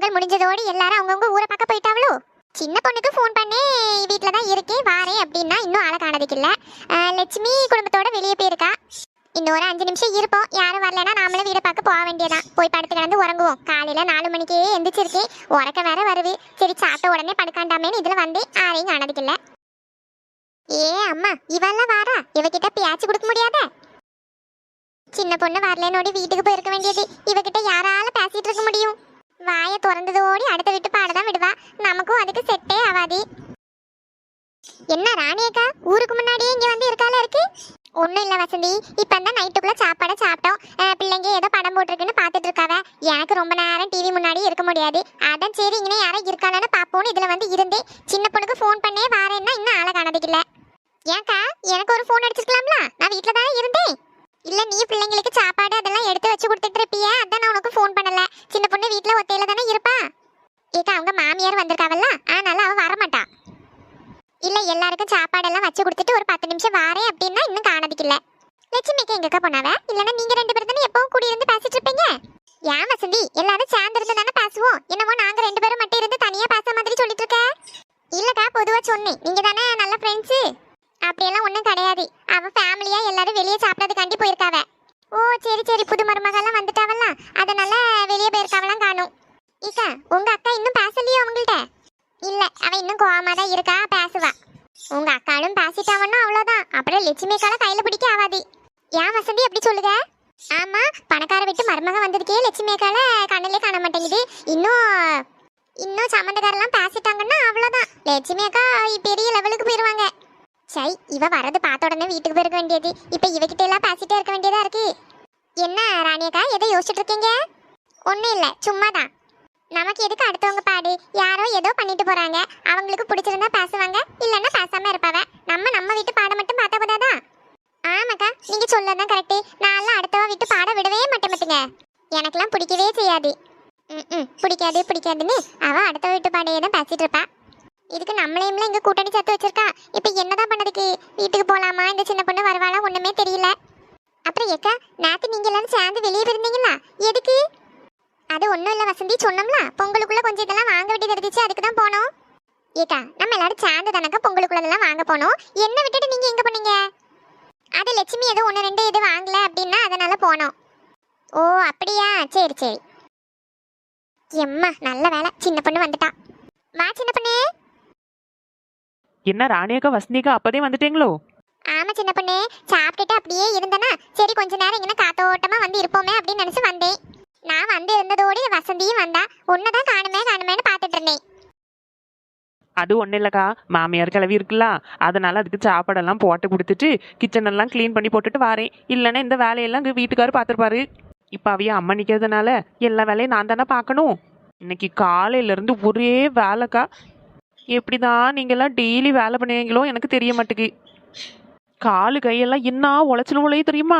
பொங்கல் முடிஞ்சதோடு எல்லாரும் அவங்கவுங்க ஊரை பக்கம் போயிட்டாவளோ. சின்ன பொண்ணுக்கு ஃபோன் பண்ணி வீட்டில் தான் இருக்கேன் வாரேன் அப்படின்னா இன்னும் ஆளை காணதுக்கு இல்லை. லட்சுமி குடும்பத்தோட வெளியே போயிருக்கா. இன்னொரு 5 நிமிஷம் இருப்போம். யாரும் வரலன்னா நாமளும் வீடை பார்க்க போக வேண்டியதான். போய் படுத்து கிடந்து உறங்குவோம். காலையில 4 மணிக்கே எந்திரிச்சிருக்கேன். உறக்க வேற வருது. சரி சாப்பிட்ட உடனே படுக்காண்டாமேன்னு இதுல வந்து யாரையும் காணதுக்கு இல்லை. ஏ அம்மா இவெல்லாம் வாரா, இவகிட்ட பேச்சு கொடுக்க முடியாத. சின்ன பொண்ணு வரலனோடி வீட்டுக்கு போயிருக்க வேண்டியது. இவகிட்ட யாரால பேசிட்டு இருக்க முடியும்? வாயை திறந்ததோடி அடுத்த வீட்டு பாடதான் விடுவா. நமக்கும் அதுக்கு செட்டே ஆகாது. என்ன ராணியக்கா ஊருக்கு முன்னாடியே இங்க வந்து இருக்கால இருக்கு? ஒன்றும் இல்லை வசந்தி, இப்போ தான் நைட்டுக்குள்ளே சாப்பாடை சாப்பிட்டோம். பிள்ளைங்க ஏதோ படம் போட்டிருக்குன்னு பார்த்துட்டு இருக்காவ. எனக்கு ரொம்ப நேரம் டிவி முன்னாடி இருக்க முடியாது. அதான் சரி இங்கே யாரும் இருக்கானு பார்ப்போன்னு இதில் வந்து இருந்தேன். சின்ன பொண்ணுக்கு ஃபோன் பண்ணே வாரேன்னா இன்னும் ஆளை காணதுக்கு இல்லை. ஏன்க்கா எனக்கு ஒரு ஃபோன் அடிச்சிருக்கலாம்ல? நான் வீட்டில் தானே இருந்தேன். இல்லை நீ பிள்ளைங்களுக்கு சாப்பாடு அதெல்லாம் எடுத்து வச்சு கொடுத்துட்டு இருப்பிய, அதான் நான் உனக்கு ஃபோன் பண்ணலை. சின்ன பொண்ணு வீட்டில் ஒத்தையில தானே இருப்பா. ஏக்கா அவங்க மாமியார் வந்திருக்காவல்ல, அதனால அவள் வரமாட்டா. இல்லை எல்லாருக்கும் சாப்பாடெல்லாம் வச்சு கொடுத்துட்டு ஒரு 10 நிமிஷம் வாரேன் அப்படின்னா இன்னும் காணதுக்கு இல்லை. லட்சுமிக்கு எங்கக்கா போனாவ? இல்லைன்னா நீங்கள் 2 பேரும் தானே எப்பவும் கூடியிருந்து பேசிட்டு இருப்பீங்க. ஏன் வசந்தி எல்லாரும் சேர்ந்துருந்து தானே பேசுவோம். என்னவோ நாங்கள் 2 பேரும் மட்டும் இருந்து தனியாக பேச மாதிரி சொல்லிட்டு இருக்க. இல்லைக்கா பொதுவாக சொன்னேன், நீங்கள் தானே நல்ல ஃப்ரெண்ட்ஸு. அப்படியெல்லாம் ஒன்றும் கிடையாது. அவள் ஃபேமிலியாக எல்லாரும் வெளியே சாப்பிட்றதுக்காண்டி போயிருக்காவ. ஓ சரி சரி, புது மருமகெல்லாம் வந்துட்டாவல்லாம், அதனால வெளியே போயிருக்காவெல்லாம் காணும். இக்கா உங்கள் அக்கா இன்னும் பேசலையோ அவங்கள்ட்ட? இல்லை அவள் இன்னும் கோவமாக தான் இருக்கா, பேசுவா. உங்கள் அக்காலும் பேசிட்டாவன்னா அவ்வளோதான். அப்புறம் லட்சுமி அக்கால கையில் பிடிக்க ஆகாது. ஏன் வசந்தி அப்படி சொல்லுங்க? ஆமாம் பணக்கார விட்டு மருமக வந்ததுக்கே லட்சுமி அக்கால கண்ணிலே காண மாட்டேங்குது. இன்னும் சம்மந்தக்காரெல்லாம் பேசிட்டாங்கன்னா அவ்வளோதான். லட்சுமி அக்கா பெரிய லெவலுக்கு போயிடுவாங்க. சரி இவ வரது பார்த்த உடனே வீட்டுக்கு போயிருக்க வேண்டியது. இப்போ இவகிட்ட எல்லாம் பேசிட்டே இருக்க வேண்டியதா இருக்கு. என்ன ராணியக்கா எதை யோசிச்சுட்டு இருக்கீங்க? ஒன்றும் இல்லை சும்மா தான். நமக்கு எதுக்கு அடுத்தவங்க பாடு? யாரோ ஏதோ பண்ணிட்டு போறாங்க. அவங்களுக்கு பிடிச்சிருந்தா பேசுவாங்க, இல்லைன்னா பேசாம இருப்பாவ. நம்ம வீட்டு பாடம் மட்டும் பார்த்தா போதாதா? ஆமாக்கா நீங்க சொல்லதான் கரெக்டு. நான்லாம் அடுத்தவ வீட்டு பாடம் விடவே மாட்டேன். எனக்கெல்லாம் பிடிக்கவே செய்யாது. பிடிக்காதுன்னு அவ அடுத்த வீட்டு பாடையே தான் பேசிட்டு இருப்பா. இதுக்கு நம்மளையும்ல இங்க கூட்டணி சத்து வச்சிருக்கா. இப்ப என்னதான் பண்ணதுக்கு? வீட்டுக்கு போலாமா? இந்த சின்ன பொண்ணு வருவாளா? ஒண்ணுமே தெரியல. அப்புறம் ஏக்கா நேத்து நீங்க எல்லாரும் சேர்ந்து வெளியே போயிருந்தீங்களா? எதுக்கு? அது ஒன்றும் இல்லை வசந்தி, சொன்னோம்ல பொங்கலுக்குள்ள கொஞ்சம் இதெல்லாம் வாங்க வேண்டியது இருந்துச்சு, அதுக்கு தான் போனோம். ஏக்கா நம்ம எல்லாரும் சேர்ந்து தானக்கா பொங்கலுக்குள்ளதெல்லாம் வாங்க போனோம். என்ன விட்டுட்டு நீங்க எங்க போனீங்க? அது லட்சுமி ஏதோ 1 2 இது வாங்கல அப்படின்னா அதனால போனோம். ஓ அப்படியா, சரி சரி. எம்மா நல்ல வேலை சின்ன பொண்ணு வந்துட்டா. வா சின்ன பொண்ணு. என்ன ராணியக்கா வசந்திக்கா அப்பதே வந்துட்டீங்களோ? ஆமா சின்ன பொண்ணு, சாப்பிட்டுட்டு அப்படியே இருந்தனா சரி கொஞ்ச நேரம் இங்கே காத்தோட்டமா வந்து இருப்போமே அப்படின்னு நினைச்சு வந்தேன். நான் வந்து இருந்ததோடு வசந்தியும் வந்தா. ஒன்னதான் காணுமேன்னு பார்த்துட்டு இருந்தேன். அது ஒன்றும் இல்லைக்கா, மாமியார் கிளவி இருக்குல்ல, அதனால அதுக்கு சாப்பாடெல்லாம் போட்டு கொடுத்துட்டு கிச்சனெல்லாம் க்ளீன் பண்ணி போட்டுட்டு வாரேன். இல்லைன்னா இந்த வேலையெல்லாம் இங்கே வீட்டுக்காரர் பார்த்துருப்பாரு. இப்போ அவைய அம்மா நிற்கிறதுனால எல்லா வேலையும் நான் தானே பார்க்கணும். இன்னைக்கு காலையிலேருந்து ஒரே வேலைக்கா. எப்படிதான் நீங்கள்லாம் டெய்லி வேலை பண்ணுவீங்களோ எனக்கு தெரிய மாட்டேங்குது. காலு கையெல்லாம் என்ன உழைச்சல் உழைய தெரியுமா?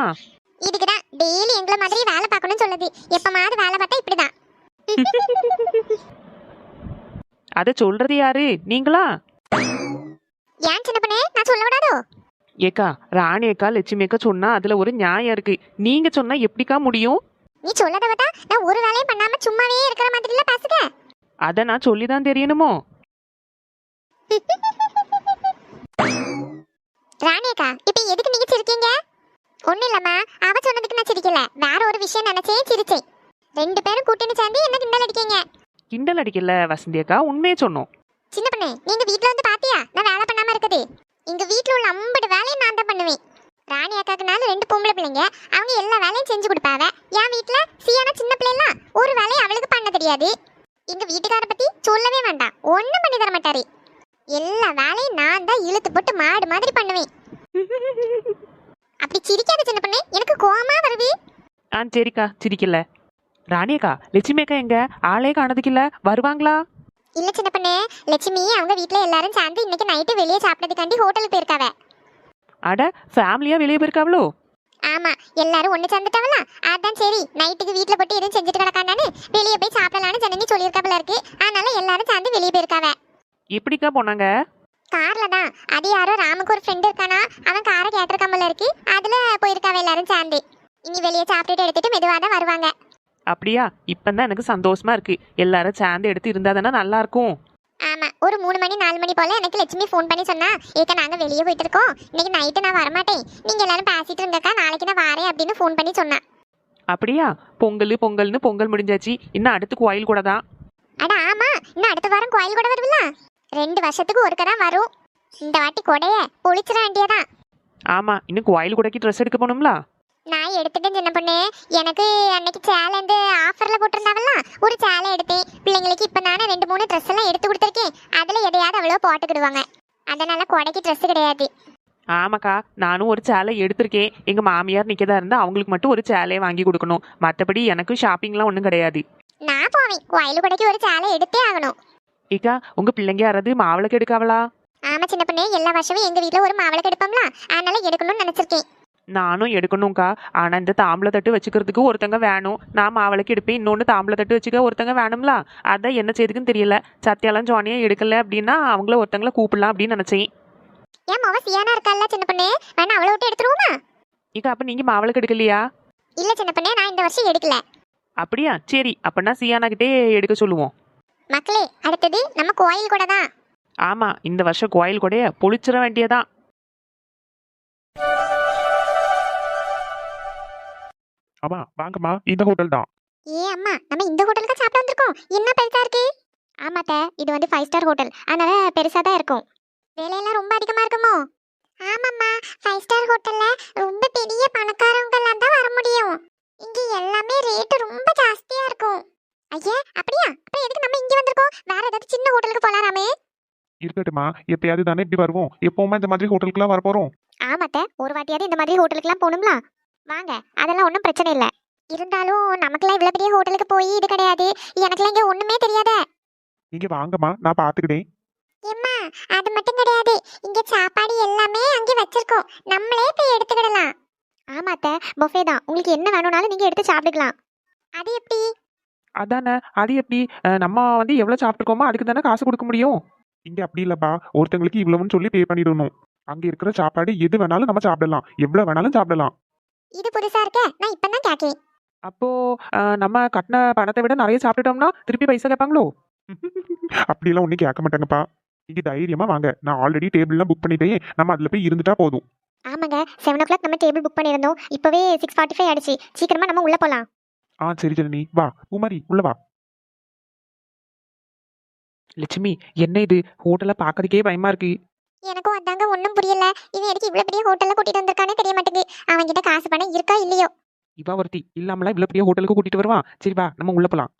இதுக்குதான் டெய்லி எங்களை மாதிரி வேலை பார்க்கணும்னு சொல்லுது. எப்பமாவது வேலை பார்த்தா இப்படிதான். அதை சொல்றது யாரு? நீங்களா? ஏன் சின்ன பண்ணே நான் சொல்ல விடாதோ? ஏக்கா ராணி அக்கா லட்சுமி அக்கா சொன்னா அதுல ஒரு நியாயம் இருக்கு. நீங்க சொன்னா எப்படிக்கா முடியும்? நீ சொல்லத விட்டா நான் ஒரு வேலையும் பண்ணாம சும்மாவே இருக்கிற மாதிரி இல்ல பேசுக. அத நான் சொல்லிதான் தெரியணுமோ? ராணி அக்கா இப்போ எதுக்கு நீங்க சிரிக்கீங்க? ஒண்ணு இல்லம்மா, அவ சொன்னதுக்கு நான் சிரிக்கல. வேற ஒரு விஷயம் நினைச்சே சிரிச்சேன். 2 பேரும் கூட்டின்னு சேர்ந்து என்ன கிண்டல் அடிக்கீங்க? கிண்டல் அடிக்கல வசந்தி அக்கா, உண்மையே சொன்னோம். சின்ன பண்ணே நீங்க வீட்ல வந்து பாத்தியா நான் வேலை பண்ணாம இருக்குது? எங்க வீட்ல உள்ள 50 வேலையும் நான் தான் பண்ணுவேன். ராணி அக்காக்குனால 2 பொம்பளை பிள்ளைங்க, அவங்க எல்லா வேலையும் செஞ்சு கொடுப்பாவ. என் வீட்ல சியான சின்ன பிள்ளைலாம் ஒரு வேலையை அவளுக்கு பண்ண தெரியாது. எங்க வீட்டுக்கார பத்தி சொல்லவே வேண்டாம், ஒண்ணும் பண்ணி தர மாட்டாரு. எல்லா வேலையும் நான் தான் இழுத்து போட்டு மாடு மாதிரி பண்ணுவேன். அப்படி சிரிக்காத சின்ன பண்ணே, எனக்கு கோவமா வருது. சரிக்கா சிரிக்கல. ராணி அக்கா லட்சுமி அக்கா எங்க? ஆளே காணதுக்கில்ல, வருவாங்களா? இல்ல சின்ன பண்ணே, லட்சுமி அவங்க வீட்ல எல்லாரும் சேர்ந்து இன்னைக்கு நைட்டு வெளியே சாப்பிட்டதுக்காண்டி ஹோட்டலுக்கு போயிருக்காவ. அட ஃபேமிலியா வெளியே போயிருக்காவளோ? ஆமா எல்லாரும் ஒண்ணு சேர்ந்துட்டாவலாம். அதான் சரி நைட்டுக்கு வீட்ல போட்டு எதுவும் செஞ்சுட்டு கிடக்காண்டான்னு வெளியே போய் சாப்பிடலான்னு ஜனனி சொல்லியிருக்காப்புல இருக்கு. அதனால எல்லாரும் சேர்ந்து வெளியே போயிருக்காவ. எப்படிக்கா போனாங்க? கார்ல தான். அது யாரோ ராமுக்கு ஒரு ஃப்ரெண்ட் இருக்கானா, அவன் காரை கேட்டிருக்காமல இருக்கு, அதுல போயிருக்காவ எல்லாரும் சேர்ந்து. இனி வெளியே சாப்பிட்டுட்டு எடுத்துட்டு மெதுவாக தான் வருவாங்க. அப்படியா? இப்பதான் எனக்கு சந்தோஷமா இருக்கு. எல்லாரும் சேர்ந்து எடுத்து இருந்தா தானே நல்லா இருக்கும். ஆமா, ஒரு 3 மணி 4 மணி போல எனக்கு லட்சுமி ஃபோன் பண்ணி சொன்னா, ஏக்கா நாங்க வெளியே போயிட்டு இருக்கோம், இன்னைக்கு நைட்டு நான் வரமாட்டேன், நீங்க எல்லாரும் பேசிட்டு இருங்கக்கா, நாளைக்கு நான் வரேன் அப்படின்னு ஃபோன் பண்ணி சொன்னா. அப்படியா? பொங்கல்னு பொங்கல் முடிஞ்சாச்சு, இன்னும் அடுத்து கோயில் கூட தான். அட ஆமா, இன்னும் அடுத்த வாரம் கோயில் கூட வருதுல்ல, 2 வருஷத்துக்கு ஒருக்க தான் வரும். இந்த வாட்டி கொடைய பொழிச்சிட வேண்டியதான். ஆமா, இன்னும் கோயில் கூடக்கு ட்ரெஸ் எடுக்க போகணும்ல. நான் எடுத்துட்டேன் சின்ன பொண்ணு. எனக்கு அன்னைக்கு சேலை வந்து ஆஃபர்ல போட்டிருந்தாவல்ல, ஒரு சேலை எடுத்தேன். பிள்ளைங்களுக்கு இப்ப நானே 2-3 ட்ரெஸ் எல்லாம் எடுத்து கொடுத்துருக்கேன். அதுல எதையாவது அவ்வளோ போட்டுக்கிடுவாங்க, அதனால கொடைக்கு ட்ரெஸ் கிடையாது. ஆமாக்கா, நானும் ஒரு சேலை எடுத்திருக்கேன். எங்க மாமியார் நிக்கதா இருந்தா அவங்களுக்கு மட்டும் ஒரு சேலையை வாங்கி கொடுக்கணும். மற்றபடி எனக்கும் ஷாப்பிங்லாம் ஒன்றும் கிடையாது. நான் போவேன், கோயில் கொடைக்கு ஒரு சேலை எடுத்தே ஆகணும். ஏக்கா, உங்க பிள்ளைங்க யாராவது மாவிளக்கு எடுக்காவளா? ஆமா சின்ன பொண்ணு, எல்லா வருஷமும் எங்க வீட்ல ஒரு மாவிளக்கு எடுப்போம்ல, அதனால எடுக்கணும்னு நினைச்சிருக்கேன். நானும் எடுக்கணும்க்கா. ஆனா இந்த தாம்பளை தட்டு வச்சுக்கிறதுக்கு ஒருத்தங்க வேணும். நான் மாவிளக்கு எடுப்பேன், இன்னொன்று தாம்பளை தட்டு வச்சுக்க ஒருத்தங்க வேணும்ல. அதான் என்ன செய்யுதுக்குன்னு தெரியல. சத்தியாலாம் ஜோனியா எடுக்கல அப்படின்னா அவங்கள ஒருத்தங்களை கூப்பிடலாம் அப்படின்னு நினைச்சேன். ஏன் மொவ சியானா இருக்கல்ல சின்ன பொண்ணு, வேணா அவளை விட்டு எடுத்துருவோமா? ஏக்கா, அப்ப நீங்க மாவிளக்கு எடுக்கலையா? இல்ல சின்ன பொண்ணு, நான் இந்த வருஷம் எடுக்கல. அப்படியா? சரி, அப்பனா சியானா கிட்டே எடுக்க சொல்லுவோம். மக்களே, அடுத்தது நம்ம கோயில் கூட தான். ஆமா, இந்த வருஷம் கோயில் கூடயே பொழிச்சிட வேண்டியதான். அம்மா வாங்கம்மா, இந்த ஹோட்டல் தான். ஏ அம்மா, நம்ம இந்த ஹோட்டலுக்கு சாப்பிட வந்திருக்கோம், என்ன பெருசா இருக்கு? ஆமாட்ட, இது வந்து 5 ஸ்டார் ஹோட்டல், அதனால பெருசா தான் இருக்கும். விலையெல்லாம் ரொம்ப அதிகமா இருக்குமோ? ஆமாம்மா, 5 ஸ்டார் ஹோட்டல்ல ரொம்ப பெரிய பணக்காரங்க எல்லாம் தான் வர முடியும். இங்க எல்லாமே ரேட் ரொம்ப ஜாஸ்தியா இருக்கும். ஐயா அப்படியா? அப்புறம் எதுக்கு நம்ம இங்க வந்திருக்கோம்? வேற ஏதாவது சின்ன ஹோட்டலுக்கு போலாமே. இருக்கட்டுமா, எப்பயாவது தானே இப்படி வருவோம், எப்பவுமே இந்த மாதிரி ஹோட்டலுக்குலாம் வர போறோம். ஆமாட்ட, ஒரு வாட்டியாவது இந்த மாதிரி ஹோட்டலுக்குலாம் போகணும்ல. வாங்க, அதெல்லாம் ஒன்றும் பிரச்சனை இல்லை. இருந்தாலும் நமக்குலாம் இவ்வளோ பெரிய ஹோட்டலுக்கு போய் இது கிடையாது, எனக்குலாம் இங்கே ஒன்றுமே தெரியாத. நீங்க வாங்கம்மா, நான் பாத்துக்கிட்டேன். ஏம்மா, அது மட்டும் கிடையாது, இங்கே சாப்பாடு எல்லாமே அங்கே வச்சிருக்கோம், நம்மளே போய் எடுத்துக்கிடலாம். ஆமாத்த, பொஃபே தான், உங்களுக்கு என்ன வேணும்னாலும் நீங்கள் எடுத்து சாப்பிட்டுக்கலாம். அது எப்படி? அதானே, அது எப்படி? நம்ம வந்து எவ்வளவு சாப்பிட்டுருக்கோமோ அதுக்கு தானே காசு கொடுக்க முடியும். இங்க அப்படி இல்லப்பா, ஒருத்தங்களுக்கு இவ்வளவுன்னு சொல்லி பே பண்ணிடணும். அங்க இருக்கிற சாப்பாடு எது வேணாலும் நம்ம சாப்பிடலாம், எவ்வளவு வேணாலும் சாப்பிடலாம். இது புதுசா இருக்க, நான் இப்பதான் கேட்கேன். அப்போ நம்ம கட்டின பணத்தை விட நிறைய சாப்பிட்டுட்டோம்னா திருப்பி பைசா கேட்பாங்களோ? அப்படிலாம் ஒன்றும் கேட்க மாட்டாங்கப்பா. நீங்க தைரியமா வாங்க, நான் ஆல்ரெடி டேபிள்லாம் புக் பண்ணிட்டேன், நம்ம அதுல போய் இருந்துட்டா போதும். ஆமாங்க, 7 o'clock நம்ம டேபிள் புக் பண்ணியிருந்தோம், இப்போவே 6:45 ஆயிடுச்சு, சீக்கிரமா நம்ம உள்ள போலாம். சரி ஜனனி, வா குமாரி உள்ள வா. லட்சுமி, என்ன இது? ஹோட்டலை பார்க்கறதுக்கே பயமா இருக்கு. எனக்கும் அதாங்க ஒன்றும் புரியல, இவன் எதுக்கு இவ்வளோ பெரிய ஹோட்டலில் கூட்டிட்டு வந்திருக்கானே தெரிய மாட்டேங்குது. அவன்கிட்ட காசு பணம் இருக்கா இல்லையோ? இவா ஒருத்தி இல்லாமலாம் இவ்வளவு பெரிய ஹோட்டலுக்கு கூட்டிட்டு வருவான். சரி வா, நம்ம உள்ள போலாம்.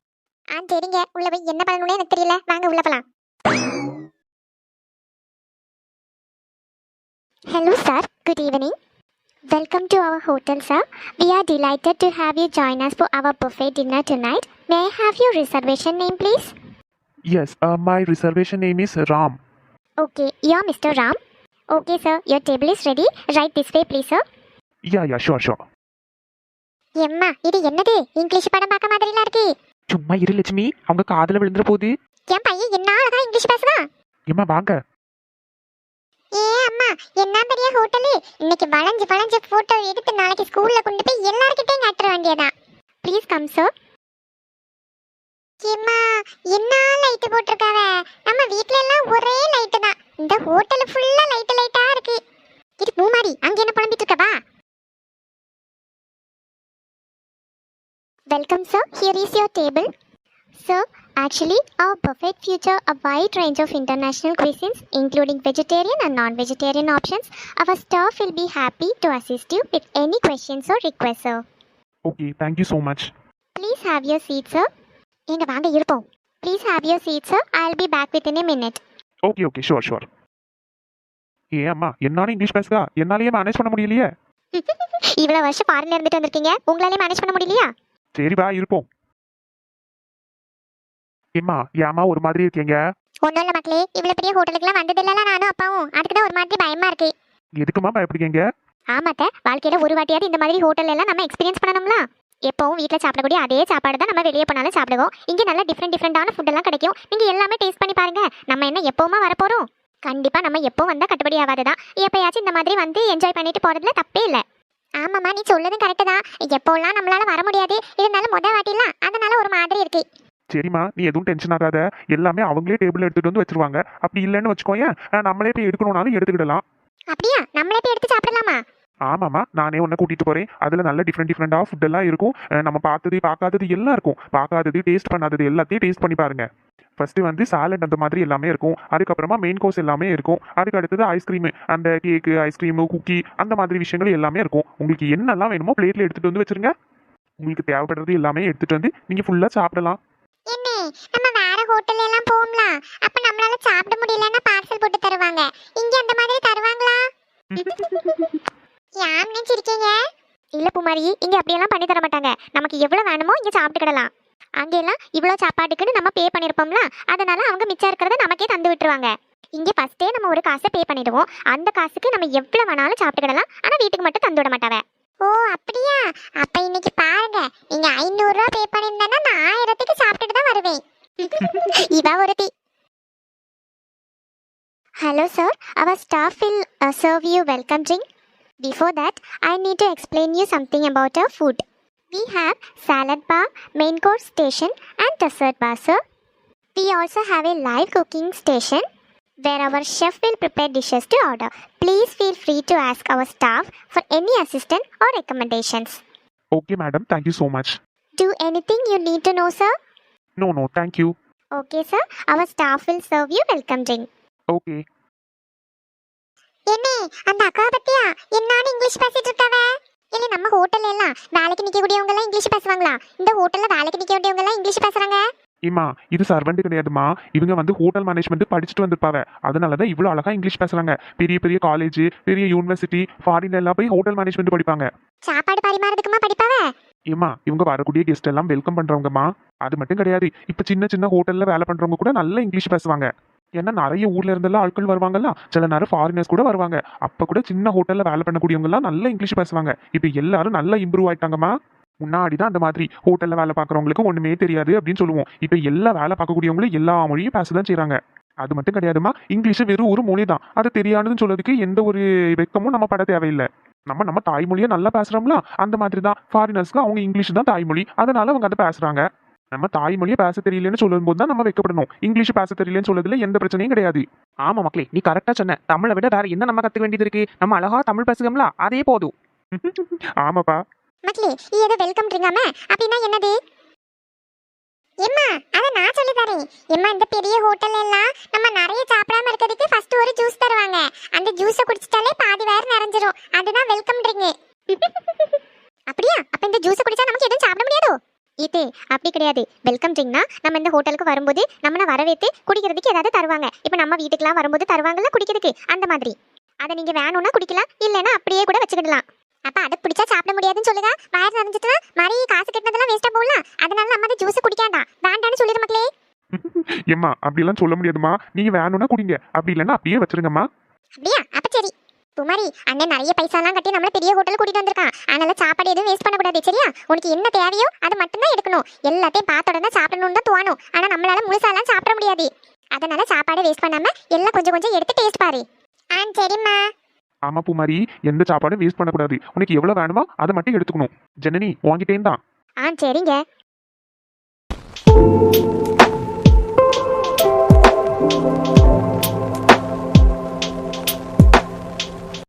சரிங்க, உள்ள போய் என்ன பண்ணணும்னு எனக்கு தெரியல, வாங்க உள்ள போலாம். Hello sir, good evening. Welcome to our hotel sir. We are delighted to have you join us for our buffet dinner tonight. May I have your reservation name please? Yes, my reservation name is Ram. Okay, you're Mr. Ram. Okay sir, your table is ready. Right this way please sir. Yeah, sure. எம்மா, இது என்னது? English படம் பார்க்க மாதிரிலாம் இருக்கு. சும்மா இரு லட்சுமி, அவங்க காதுல விழுந்துற போகுது. என் பையன் என்ன அழகா இங்கிலீஷ் பேசுறான். ஏம்மா வாங்க. ஏ அம்மா, என்ன பெரிய ஹோட்டலு, இன்னைக்கு வளைஞ்சு வளைஞ்சு போட்டோ எடுத்து நாளைக்கு ஸ்கூல்ல கொண்டு போய் எல்லார்கிட்டயும் காட்டுற வேண்டியதான். Please come sir. ஏம்மா, என்ன லைட் போட்டிருக்காவ, நம்ம வீட்ல எல்லாம் ஒரே லைட் தான், இந்த ஹோட்டல் ஃபுல்லா லைட்டா இருக்கு. இது பூமாரி, அங்க என்ன புலம்பிட்டு இருக்கவா? Welcome sir, here is your table. Sir, actually our buffet features a wide range of international cuisines including vegetarian and non-vegetarian options. Our staff will be happy to assist you with any questions or requests sir. Okay, thank you so much. Please have your seat sir. எங்க வாங்க இருப்போம். Please have your seat sir, I'll be back within a minute. Okay, sure. அம்மா, என்னால English பேசுதா, என்னாலேயே manage பண்ண முடியலையே. இவ்வளவு வருஷம் ஃபாரின்ல இருந்துட்டு வந்திருக்கீங்க, உங்களாலே மேனேஜ் பண்ண முடியலையா? சரி வா இருப்போம். ஏம்மா ஒரு மாதிரி இருக்கீங்க? ஒன்றும் இல்லை மக்களே, இவ்வளோ பெரிய ஹோட்டலுக்குலாம் வந்தது இல்லைல்ல நானும் அப்பாவும், அதுக்கு தான் ஒரு மாதிரி பயமா இருக்கு. எதுக்குமா பயப்படுறீங்க? ஆமாத்த, வாழ்க்கையில ஒரு வாட்டியாவது இந்த மாதிரி ஹோட்டல் எல்லாம் நம்ம எக்ஸ்பீரியன்ஸ் பண்ணணும்ல. எப்பவும் வீட்டில் சாப்பிடக்கூடிய அதே சாப்பாடு தான் நம்ம வெளியே போனாலும் சாப்பிடுவோம். இங்கே நல்ல டிஃப்ரெண்டான ஃபுட் எல்லாம் கிடைக்கும். நீங்க எல்லாமே டேஸ்ட் பண்ணி பாருங்க. நம்ம என்ன எப்பவுமா வரப்போறோம்? கண்டிப்பா நம்ம எப்போ வந்தா கட்டுப்படி ஆகாதுதான். எப்பயாச்சும் இந்த மாதிரி வந்து என்ஜாய் பண்ணிட்டு போறதுல தப்பே இல்லை. ஆமாம்மா, நீ சொல்லதும் கரெக்டு தான். எப்போல்லாம் நம்மளால வர முடியாது, இருந்தாலும் முத வாட்டிலாம் அதனால ஒரு மாதிரி இருக்கு. சரிம்மா, நீ எதுவும் டென்ஷன் ஆகாத. எல்லாமே அவங்களே டேபிள் எடுத்துட்டு வந்து வச்சிருவாங்க. அப்படி இல்லைன்னு வச்சுக்கோயேன், நம்மளே போய் எடுக்கணும்னாலும் எடுத்துக்கிடலாம். அப்படியா? நம்மளே போய் எடுத்து சாப்பிடலாமா? ஆமாம்மா, நானே உன்னை கூட்டிட்டு போறேன். அதுல நல்ல டிஃப்ரெண்டாக ஃபுட் எல்லாம் இருக்கும். நம்ம பார்த்தது பார்க்காதது எல்லாம் இருக்கும். பார்க்காதது டேஸ்ட் பண்ணாதது எல்லாத்தையும் டேஸ்ட் பண்ணி பாருங்க. ஃபர்ஸ்ட் வந்து சாலட் அந்த மாதிரி எல்லாமே இருக்கும். அதுக்கப்புறமா மெயின் கோர்ஸ் எல்லாமே இருக்கும். அதுக்கு அடுத்தது ஐஸ்கிரீம், அந்த கேக்கு, ஐஸ்கிரீமு, குக்கி அந்த மாதிரி விஷயங்கள் எல்லாமே இருக்கும். உங்களுக்கு என்னெல்லாம் வேணுமோ பிளேட்ல எடுத்துட்டு வந்து வச்சிருங்க. உங்களுக்கு தேவைப்படுறது எல்லாமே எடுத்துட்டு வந்து நீங்க ஃபுல்லா சாப்பிடலாம். என்ன, நம்ம வேற ஹோட்டல்ல எல்லாம் போகலாம். அப்ப நம்மளால சாப்பிட முடியலன்னா பார்சல் போட்டு தருவாங்க. இங்க அந்த மாதிரி தருவாங்களா? யாம் நினைச்சிருக்கீங்க? இல்ல பூமாரி, இங்க அப்படியெல்லாம் பண்ணி தர மாட்டாங்க. நமக்கு எவ்வளவு வேணுமோ இங்க சாப்பிட்டுக்கிடலாம். அங்கெல்லாம் இவ்வளோ சாப்பாட்டுக்குன்னு நம்ம பே பண்ணிருப்போம்ல, அதனால அவங்க மிச்சம் இருக்கிறத நமக்கே தந்து விட்டுருவாங்க. இங்க ஃபர்ஸ்டே நம்ம ஒரு காசை பே பண்ணிடுவோம். அந்த காசுக்கு நம்ம எவ்வளவு வேணாலும் சாப்பிட்டுக்கிடலாம். ஆனா வீட்டுக்கு மட்டும் தந்து விட மாட்டாவ. ஓ அப்படியா? அப்ப இன்னைக்கு பாருங்க, நீங்க 500 ரூபாய் பே பண்ணிருந்தேன்னா நான் 1000க்கு சாப்பிட்டுட்டு தான் வருவேன். இவ ஒருத்தி. Hello sir, our staff will serve you welcome drink. Before that, I need to explain you something about our food. We have salad bar, main course station and dessert bar, sir. We also have a live cooking station where our chef will prepare dishes to order. Please feel free to ask our staff for any assistance or recommendations. Okay madam, thank you so much. Do anything you need to know, sir? No thank you. Okay, sir. Our staff will serve you welcome drink. Okay. என்ன, அந்த அக்கா பத்தியா என்னன்னு English பேசிட்டு இருக்காவ? இல்ல நம்ம ஹோட்டல்ல எல்லாம் வேலைக்கு நிக்க கூடியவங்க எல்லாம் இங்கிலீஷ் பேசுவாங்களா? இந்த ஹோட்டல்ல வேலைக்கு நிக்க வேண்டியவங்க எல்லாம் இங்கிலீஷ் பேசுறாங்க. இம்மா, இது சர்வெண்ட் கிடையாதுமா. இவங்க வந்து ஹோட்டல் மேனேஜ்மெண்ட் படிச்சுட்டு வந்திருப்பாங்க. அதனால தான் இவ்வளோ அழகா இங்கிலீஷ் பேசுறாங்க. பெரிய பெரிய காலேஜ், பெரிய யூனிவர்சிட்டி, ஃபாரின்ல எல்லாம் போய் ஹோட்டல் மேனேஜ்மெண்ட் படிப்பாங்க. சாப்பாடு பரிமாறதுக்குமா படிப்பாவ? ஏம்மா, இவங்க வரக்கூடிய கெஸ்ட் எல்லாம் வெல்கம் பண்றவங்கம்மா. அது மட்டும் கிடையாது, இப்ப சின்ன சின்ன ஹோட்டல்ல வேலை பண்றவங்க கூட நல்ல இங்கிலீஷ் பேசுவாங்க. ஏன்னா நிறைய ஊர்ல இருந்தெல்லாம் ஆட்கள் வருவாங்கல்ல, சில நேரம் ஃபாரினர்ஸ் கூட வருவாங்க. அப்ப கூட சின்ன ஹோட்டல்ல வேலை பண்ணக்கூடியவங்க எல்லாம் நல்ல இங்கிலீஷ் பேசுவாங்க. இப்ப எல்லாரும் நல்லா இம்ப்ரூவ் ஆயிட்டாங்கம்மா. முன்னாடிதான் அந்த மாதிரி ஹோட்டல்ல வேலை பார்க்கறவங்களுக்கு ஒண்ணுமே தெரியாது அப்படின்னு சொல்லுவோம். இப்ப எல்லா வேலை பார்க்கக்கூடியவங்களும் எல்லா மொழியும் பேசதான் செய்றாங்க. அது மட்டும் கிடையாதுமா, இங்கிலீஷ் வெறும் ஒரு மொழி தான். அது தெரியாதுன்னு சொல்றதுக்கு எந்த ஒரு வெக்கமும் நம்ம பட தேவையில்லை. நம்ம தாய்மொழியை நல்லா பேசுறோம்ல, அந்த மாதிரி தான் ஃபாரினர்ஸ்க்கு அவங்க இங்கிலீஷ் தான் தாய்மொழி. அதனால அவங்க அதை பேசுறாங்க. நம்ம தாய்மொழியை பேச தெரியலன்னு சொல்லும் போது தான் நம்ம வைக்கப்படணும். இங்கிலீஷ் பேச தெரியலன்னு சொல்றதுல எந்த பிரச்சனையும் கிடையாது. ஆமா மக்களே, நீ கரெக்டா சொன்ன. தமிழை விட வேற என்ன நம்ம கத்துக்க வேண்டியது இருக்கு? நம்ம அழகா தமிழ் பேசுகம்ல, அதே போதும். ஆமாப்பா. மக்களே, ஏதோ வெல்கம் ட்ரிங்காம அப்படின்னா என்னது? எம்மா, அத நான் சொல்லி தரேன். எம்மா, இந்த பெரிய ஹோட்டல்ல எல்லாம் நம்ம நிறைய சாப்பிடாம இருக்கிறதுக்கு ஃபர்ஸ்ட் ஒரு ஜூஸ் தருவாங்க. அந்த ஜூஸை குடிச்சிட்டாலே பாதி வயிறு நிறைஞ்சிரும். அதுதான் வெல்கம் ட்ரிங்க். அப்படியா? அப்ப இந்த ஜூஸை குடிச்சா நமக்கு எதுவும் சாப்பிட முடியாதோ? இது அப்படி கிடையாது. வெல்கம் ட்ரிங்க்னா நம்ம இந்த ஹோட்டலுக்கு வரும்போது நம்மள வரவேற்று குடிக்கிறதுக்கு ஏதாவது தருவாங்க. இப்போ நம்ம வீட்டுக்குலாம் வரும்போது தருவாங்கல்ல குடிக்கிறதுக்கு, அந்த மாதிரி. அதை நீங்க வேணும்னா குடிக்கலாம், இல்லைன்னா அப்படியே கூட வச்சுக்கிடலாம். அப்ப அதை பிடிச்சா சாப்பிட முடியாதுன்னு சொல்லுங்க. வயிறு நிறைஞ்சிட்டுனா மாதிரி காசு கட்டினதெல்லாம் வேஸ்டா போகலாம். அதனால நம்ம அதை ஜூஸ் குடிக்காண்டா, வேண்டான்னு சொல்லிடு மக்களே. ஏம்மா, அப்படிலாம் சொல்ல முடியாதுமா. நீங்க வேணும்னா குடிங்க, அப்படி இல்லைன்னா அப்படியே வச்சிருங்கம்மா. அப்படியா? அப்ப சரி. குமாரி, அண்ணன் நிறைய பைசாலாம் கட்டி நம்மள பெரிய ஹோட்டல் கூட்டிட்டு வந்திருக்கான். அதனால சாப்பாடு எதுவும் வேஸ்ட் பண்ணக்கூடாது, சரியா? உனக்கு என்ன தேவையோ அதை மட்டும் தான் எடுக்கணும். எல்லாத்தையும் பார்த்த உடனே சாப்பிடணும்னு தான் தோணும். ஆனா நம்மளால முழுசாலாம் சாப்பிட முடியாது. அதனால சாப்பாடு வேஸ்ட் பண்ணாம எல்லாம் கொஞ்சம் கொஞ்சம் எடுத்து டேஸ்ட் பாரு. சரிம்மா. ஆமா பூமாரி, எந்த சாப்பாடும் வேஸ்ட் பண்ணக்கூடாது. உனக்கு எவ்வளவு வேணுமோ அதை மட்டும் எடுத்துக்கணும். ஜனனி, வாங்கிட்டேன் தான். சரிங்க.